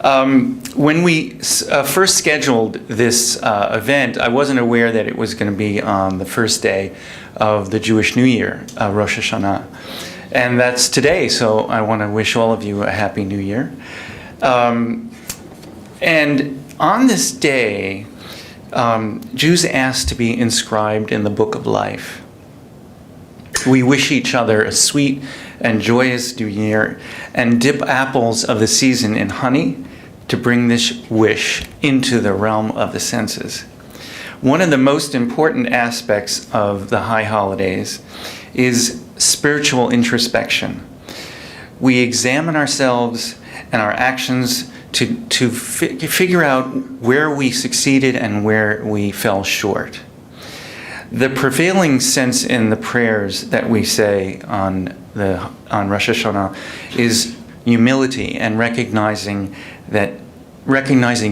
When we first scheduled this event, I wasn't aware that it was going to be on the first day of the Jewish New Year, Rosh Hashanah. And that's today, so I want to wish all of you a Happy New Year. And on this day, Jews ask to be inscribed in the Book of Life. We wish each other a sweet and joyous New Year and dip apples of the season in honey to bring this wish into the realm of the senses. One of the most important aspects of the high holidays is spiritual introspection. We examine ourselves and our actions to figure out where we succeeded and where we fell short. The prevailing sense in the prayers that we say on Rosh Hashanah is humility and recognizing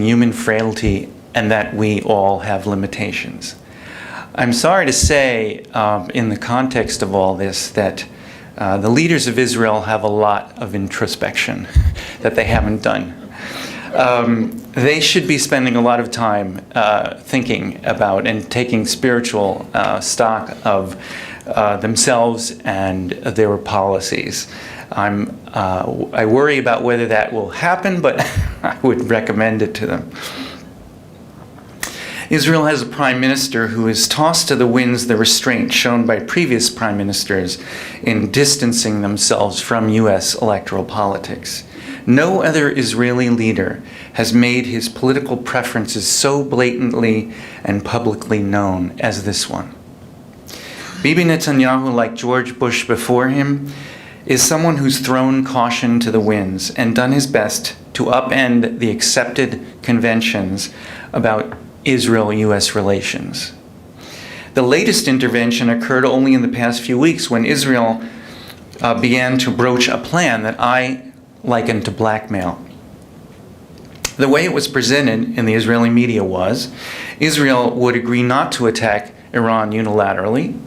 human frailty and that we all have limitations. I'm sorry to say, in the context of all this, that the leaders of Israel have a lot of introspection that they haven't done. They should be spending a lot of time thinking about and taking spiritual stock of themselves and their policies. I worry about whether that will happen, but I would recommend it to them. Israel has a prime minister who has tossed to the winds the restraint shown by previous prime ministers in distancing themselves from U.S. electoral politics. No other Israeli leader has made his political preferences so blatantly and publicly known as this one. Bibi Netanyahu, like George Bush before him, is someone who's thrown caution to the winds and done his best to upend the accepted conventions about Israel-U.S. relations. The latest intervention occurred only in the past few weeks when Israel began to broach a plan that I likened to blackmail. The way it was presented in the Israeli media was Israel would agree not to attack Iran unilaterally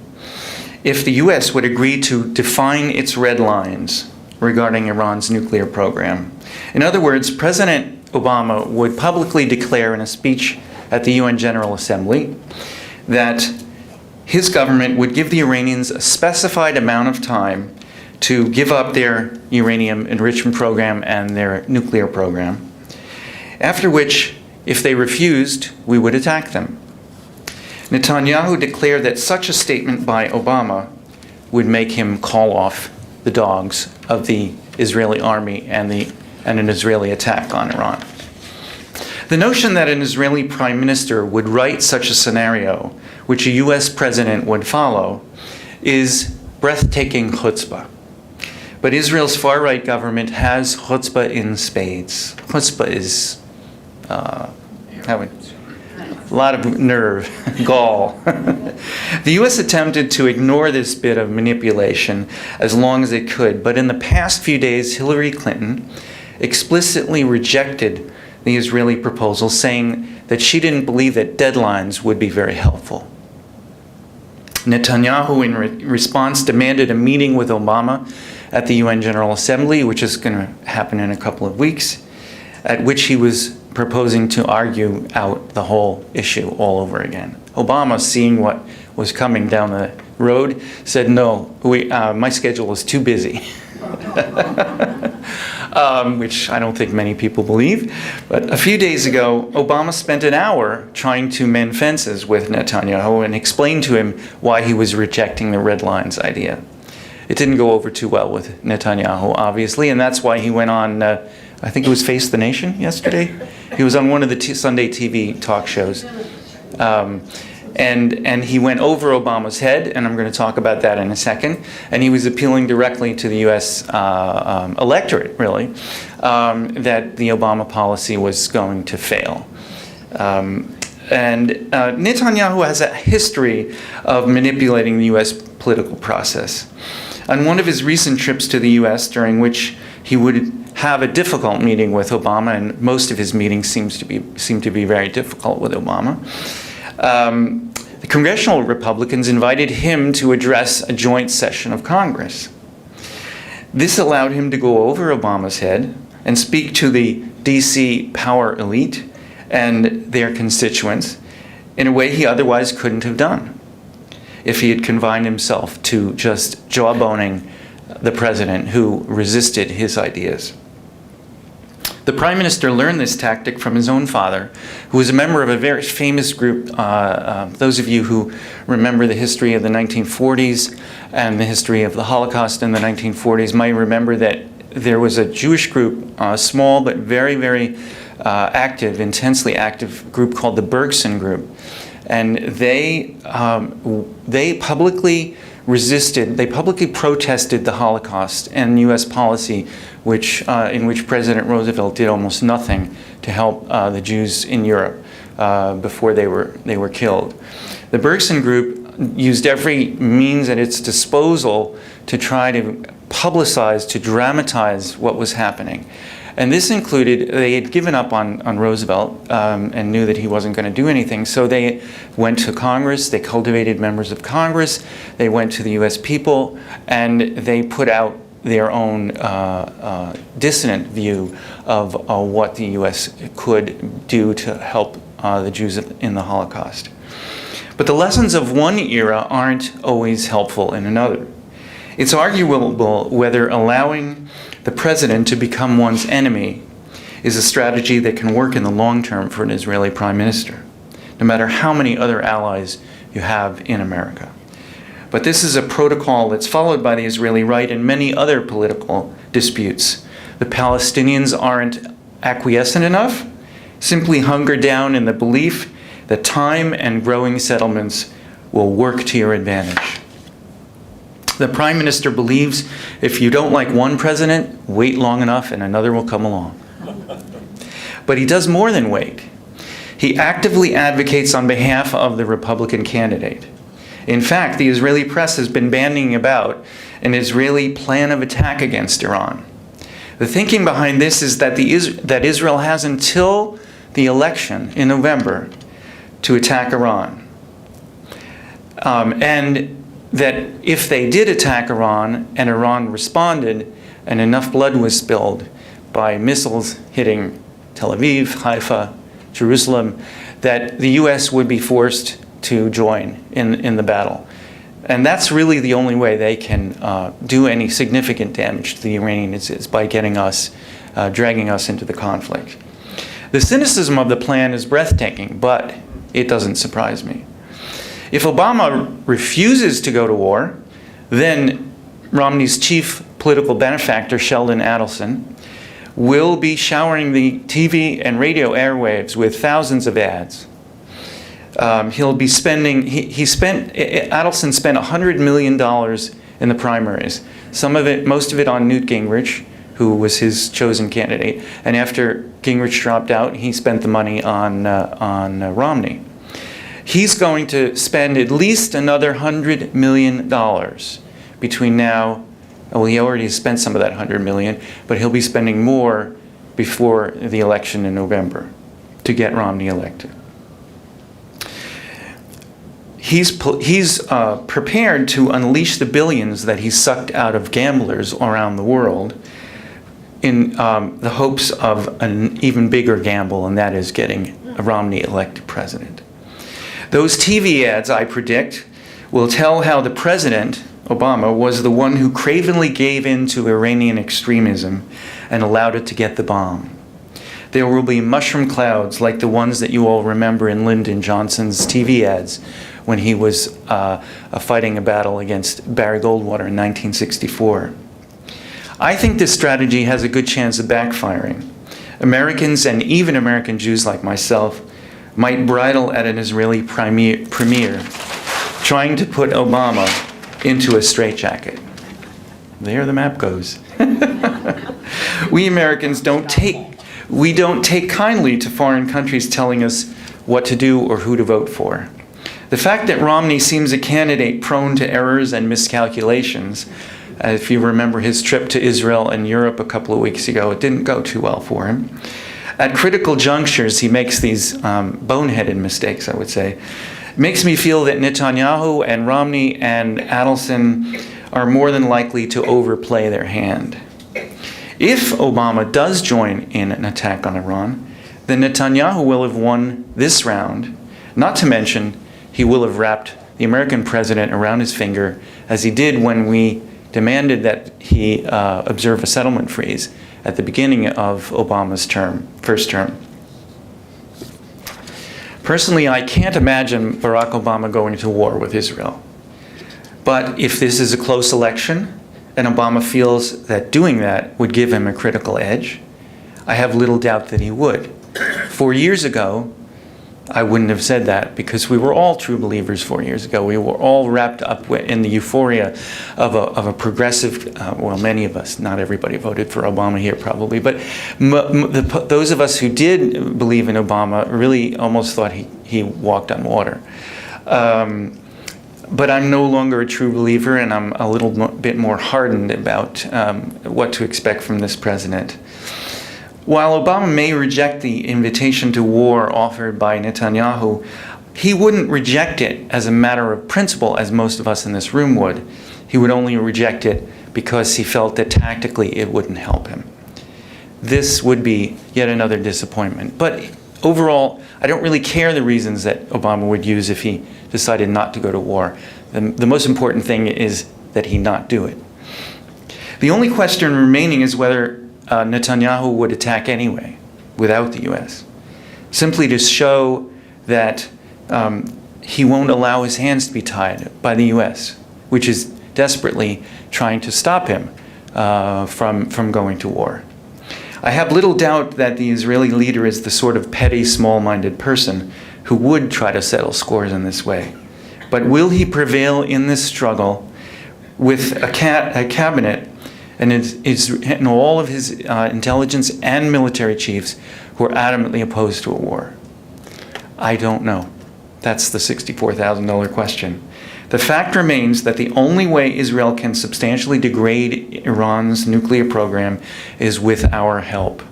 if the U.S. would agree to define its red lines regarding Iran's nuclear program. In other words, President Obama would publicly declare in a speech at the UN General Assembly that his government would give the Iranians a specified amount of time to give up their uranium enrichment program and their nuclear program, after which, if they refused, we would attack them. Netanyahu declared that such a statement by Obama would make him call off the dogs of the Israeli army and an Israeli attack on Iran. The notion that an Israeli prime minister would write such a scenario, which a U.S. president would follow, is breathtaking chutzpah. But Israel's far-right government has chutzpah in spades. Chutzpah is having a lot of nerve, gall. The U.S. attempted to ignore this bit of manipulation as long as it could, but in the past few days, Hillary Clinton explicitly rejected the Israeli proposal, saying that she didn't believe that deadlines would be very helpful. Netanyahu, in response, demanded a meeting with Obama at the UN General Assembly, which is going to happen in a couple of weeks, at which he was proposing to argue out the whole issue all over again. Obama, seeing what was coming down the road, said, no, my schedule is too busy. Which I don't think many people believe. But a few days ago, Obama spent an hour trying to mend fences with Netanyahu and explain to him why he was rejecting the red lines idea. It didn't go over too well with Netanyahu, obviously, and that's why he went on, I think it was Face the Nation yesterday. He was on one of the Sunday TV talk shows. And he went over Obama's head, and I'm going to talk about that in a second. And he was appealing directly to the U.S. Electorate, really, that the Obama policy was going to fail. And Netanyahu has a history of manipulating the U.S. political process. On one of his recent trips to the U.S., during which he would have a difficult meeting with Obama, and most of his meetings seem to be very difficult with Obama, the congressional Republicans invited him to address a joint session of Congress. This allowed him to go over Obama's head and speak to the DC power elite and their constituents in a way he otherwise couldn't have done if he had confined himself to just jawboning the president who resisted his ideas. The Prime Minister learned this tactic from his own father, who was a member of a very famous group. Those of you who remember the history of the 1940s and the history of the Holocaust in the 1940s might remember that there was a Jewish group, a small but very, very active, intensely active group called the Bergson Group. And they publicly resisted, they publicly protested the Holocaust and U.S. policy in which President Roosevelt did almost nothing to help the Jews in Europe before they were killed. The Bergson Group used every means at its disposal to try to publicize, to dramatize what was happening. And this included, they had given up on Roosevelt and knew that he wasn't going to do anything. So they went to Congress, they cultivated members of Congress, they went to the US people, and they put out their own dissonant view of what the US could do to help the Jews in the Holocaust. But the lessons of one era aren't always helpful in another. It's arguable whether allowing the president to become one's enemy is a strategy that can work in the long term for an Israeli prime minister, no matter how many other allies you have in America. But this is a protocol that's followed by the Israeli right in many other political disputes. The Palestinians aren't acquiescent enough, simply hunker down in the belief that time and growing settlements will work to your advantage. The Prime Minister believes if you don't like one president, wait long enough and another will come along. But he does more than wait. He actively advocates on behalf of the Republican candidate. In fact, the Israeli press has been bandying about an Israeli plan of attack against Iran. The thinking behind this is that Israel has until the election in November to attack Iran. And that if they did attack Iran and Iran responded and enough blood was spilled by missiles hitting Tel Aviv, Haifa, Jerusalem, that the US would be forced to join in the battle. And that's really the only way they can do any significant damage to the Iranians is by getting us, dragging us into the conflict. The cynicism of the plan is breathtaking, but it doesn't surprise me. If Obama refuses to go to war, then Romney's chief political benefactor, Sheldon Adelson, will be showering the TV and radio airwaves with thousands of ads. He'll be spending, Adelson spent $100 million in the primaries. Most of it on Newt Gingrich, who was his chosen candidate. And after Gingrich dropped out, he spent the money on Romney. He's going to spend at least another $100 million between now, well, he already spent some of that $100 million, but he'll be spending more before the election in November to get Romney elected. He's prepared to unleash the billions that he sucked out of gamblers around the world in the hopes of an even bigger gamble, and that is getting Romney elected president. Those TV ads, I predict, will tell how the president, Obama, was the one who cravenly gave in to Iranian extremism and allowed it to get the bomb. There will be mushroom clouds like the ones that you all remember in Lyndon Johnson's TV ads when he was fighting a battle against Barry Goldwater in 1964. I think this strategy has a good chance of backfiring. Americans and even American Jews like myself might bridle at an Israeli premier trying to put Obama into a straitjacket. There the map goes. We Americans don't take kindly to foreign countries telling us what to do or who to vote for. The fact that Romney seems a candidate prone to errors and miscalculations, if you remember his trip to Israel and Europe a couple of weeks ago, it didn't go too well for him. At critical junctures, he makes these boneheaded mistakes, I would say. It makes me feel that Netanyahu and Romney and Adelson are more than likely to overplay their hand. If Obama does join in an attack on Iran, then Netanyahu will have won this round, not to mention he will have wrapped the American president around his finger, as he did when we demanded that he observe a settlement freeze at the beginning of Obama's first term. Personally, I can't imagine Barack Obama going to war with Israel. But if this is a close election, and Obama feels that doing that would give him a critical edge, I have little doubt that he would. 4 years ago, I wouldn't have said that, because we were all true believers 4 years ago. We were all wrapped up in the euphoria of a progressive, well, many of us, not everybody voted for Obama here probably, but those of us who did believe in Obama really almost thought he walked on water. But I'm no longer a true believer, and I'm a little bit more hardened about what to expect from this president. While Obama may reject the invitation to war offered by Netanyahu, he wouldn't reject it as a matter of principle, as most of us in this room would. He would only reject it because he felt that tactically it wouldn't help him. This would be yet another disappointment. But overall, I don't really care the reasons that Obama would use if he decided not to go to war. The most important thing is that he not do it. The only question remaining is whether Netanyahu would attack anyway, without the U.S., simply to show that he won't allow his hands to be tied by the U.S., which is desperately trying to stop him from going to war. I have little doubt that the Israeli leader is the sort of petty, small-minded person who would try to settle scores in this way. But will he prevail in this struggle with a cabinet and all of his intelligence and military chiefs who are adamantly opposed to a war? I don't know. That's the $64,000 question. The fact remains that the only way Israel can substantially degrade Iran's nuclear program is with our help.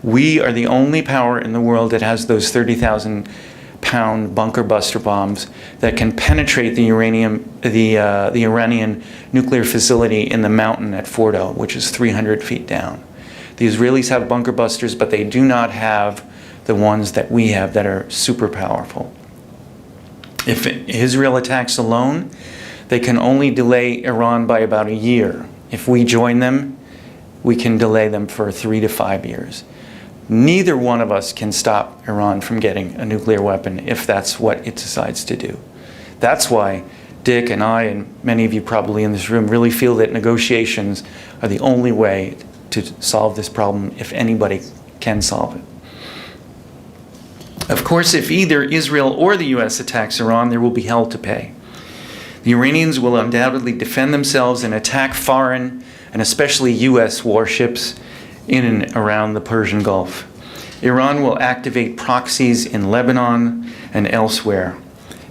We are the only power in the world that has those 30,000-pound bunker buster bombs that can penetrate the Iranian nuclear facility in the mountain at Fordo, which is 300 feet down. The Israelis have bunker busters, but they do not have the ones that we have that are super powerful. If Israel attacks alone, they can only delay Iran by about a year. If we join them, we can delay them for 3 to 5 years. Neither one of us can stop Iran from getting a nuclear weapon if that's what it decides to do. That's why Dick and I, and many of you probably in this room, really feel that negotiations are the only way to solve this problem, if anybody can solve it. Of course, if either Israel or the U.S. attacks Iran, there will be hell to pay. The Iranians will undoubtedly defend themselves and attack foreign, and especially U.S. warships in and around the Persian Gulf. Iran will activate proxies in Lebanon and elsewhere.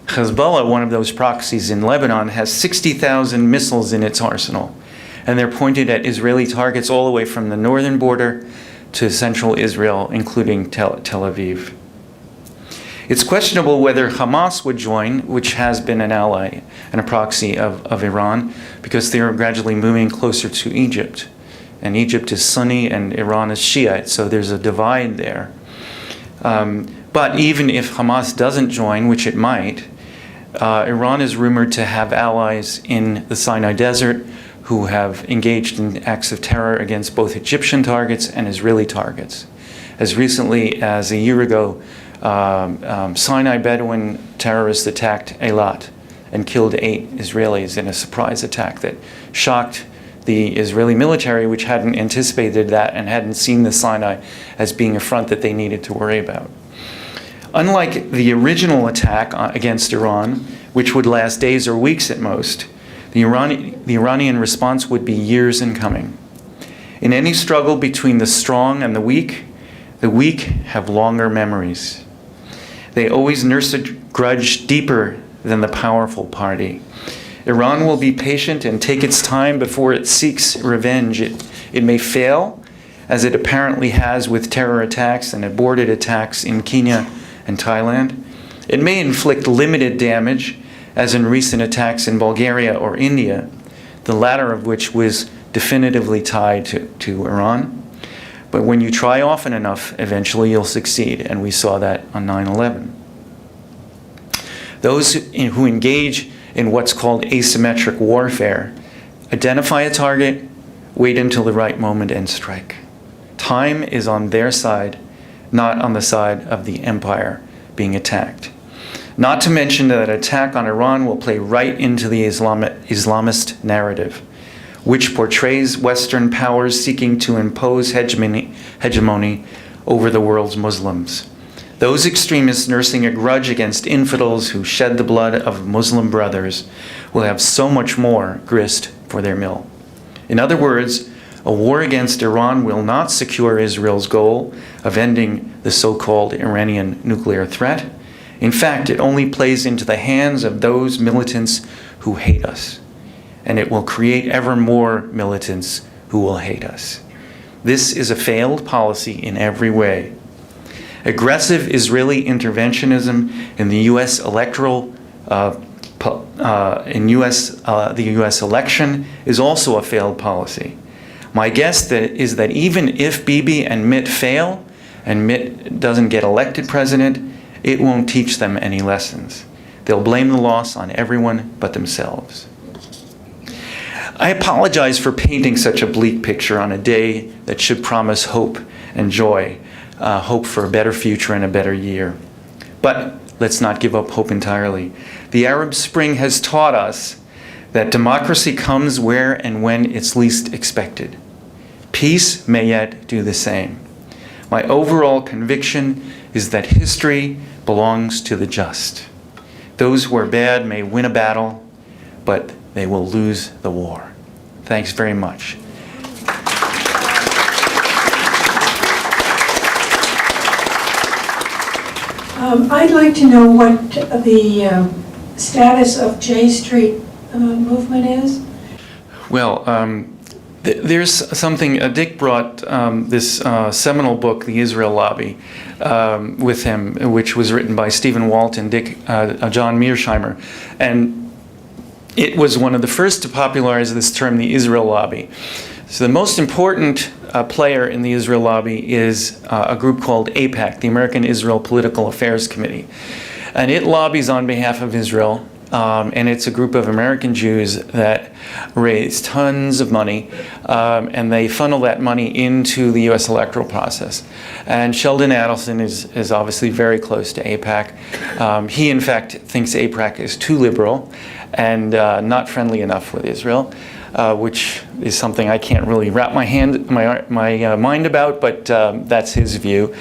Hezbollah, one of those proxies in Lebanon, has 60,000 missiles in its arsenal, and they're pointed at Israeli targets all the way from the northern border to central Israel, including Tel Aviv. It's questionable whether Hamas would join, which has been an ally and a proxy of Iran, because they are gradually moving closer to Egypt. And Egypt is Sunni and Iran is Shiite, so there's a divide there. But even if Hamas doesn't join, which it might, Iran is rumored to have allies in the Sinai Desert who have engaged in acts of terror against both Egyptian targets and Israeli targets. As recently as a year ago, Sinai Bedouin terrorists attacked Eilat and killed 8 Israelis in a surprise attack that shocked the Israeli military, which hadn't anticipated that and hadn't seen the Sinai as being a front that they needed to worry about. Unlike the original attack against Iran, which would last days or weeks at most, the Iranian response would be years in coming. In any struggle between the strong and the weak have longer memories. They always nurse a grudge deeper than the powerful party. Iran will be patient and take its time before it seeks revenge. It may fail, as it apparently has with terror attacks and aborted attacks in Kenya and Thailand. It may inflict limited damage, as in recent attacks in Bulgaria or India, the latter of which was definitively tied to Iran. But when you try often enough, eventually you'll succeed, and we saw that on 9/11. Those who engage in what's called asymmetric warfare identify a target, wait until the right moment, and strike. Time is on their side, not on the side of the empire being attacked. Not to mention that an attack on Iran will play right into the Islamist narrative, which portrays Western powers seeking to impose hegemony over the world's Muslims. Those extremists nursing a grudge against infidels who shed the blood of Muslim brothers will have so much more grist for their mill. In other words, a war against Iran will not secure Israel's goal of ending the so-called Iranian nuclear threat. In fact, it only plays into the hands of those militants who hate us, and it will create ever more militants who will hate us. This is a failed policy in every way. Aggressive Israeli interventionism in the U.S. electoral the U.S. election is also a failed policy. My guess is that even if Bibi and Mitt fail, and Mitt doesn't get elected president, it won't teach them any lessons. They'll blame the loss on everyone but themselves. I apologize for painting such a bleak picture on a day that should promise hope and joy, hope for a better future and a better year. But let's not give up hope entirely. The Arab Spring has taught us that democracy comes where and when it's least expected. Peace may yet do the same. My overall conviction is that history belongs to the just. Those who are bad may win a battle, but they will lose the war. Thanks very much. I'd like to know what the status of J Street movement is. Well, there's something, Dick brought this seminal book, The Israel Lobby, with him, which was written by Stephen Walt and John Mearsheimer. And it was one of the first to popularize this term, the Israel Lobby. So the most important player in the Israel Lobby is a group called AIPAC, the American Israel Political Affairs Committee. And it lobbies on behalf of Israel. And it's a group of American Jews that raise tons of money, and they funnel that money into the U.S. electoral process. And Sheldon Adelson is obviously very close to AIPAC. He, in fact, thinks AIPAC is too liberal and not friendly enough with Israel, which is something I can't really wrap my mind about, but that's his view.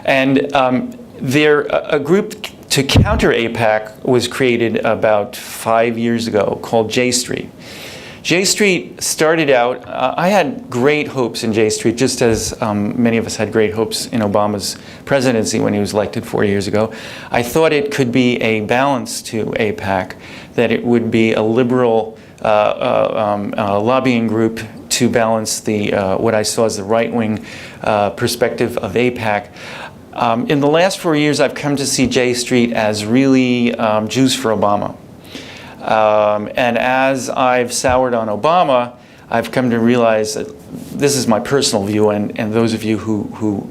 And they're a group to counter AIPAC was created about 5 years ago called J Street. J Street started out, I had great hopes in J Street, just as many of us had great hopes in Obama's presidency when he was elected 4 years ago. I thought it could be a balance to AIPAC, that it would be a liberal lobbying group to balance the what I saw as the right-wing perspective of AIPAC. In the last 4 years, I've come to see J Street as really Jews for Obama. And as I've soured on Obama, I've come to realize that this is my personal view, and those of you who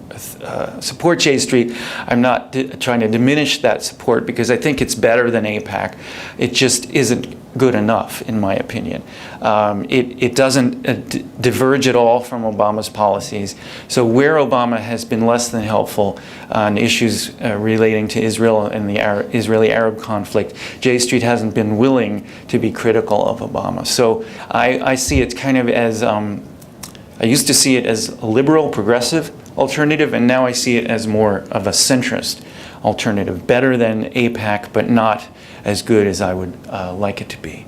support J Street, I'm not trying to diminish that support because I think it's better than AIPAC. It just isn't good enough, in my opinion. It doesn't diverge at all from Obama's policies. So where Obama has been less than helpful on issues relating to Israel and the Israeli-Arab conflict, J Street hasn't been willing to be critical of Obama. So I see it kind of as, I used to see it as a liberal, progressive alternative, and now I see it as more of a centrist alternative, better than AIPAC, but not as good as I would like it to be.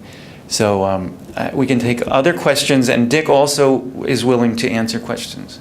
So we can take other questions, and Dick also is willing to answer questions.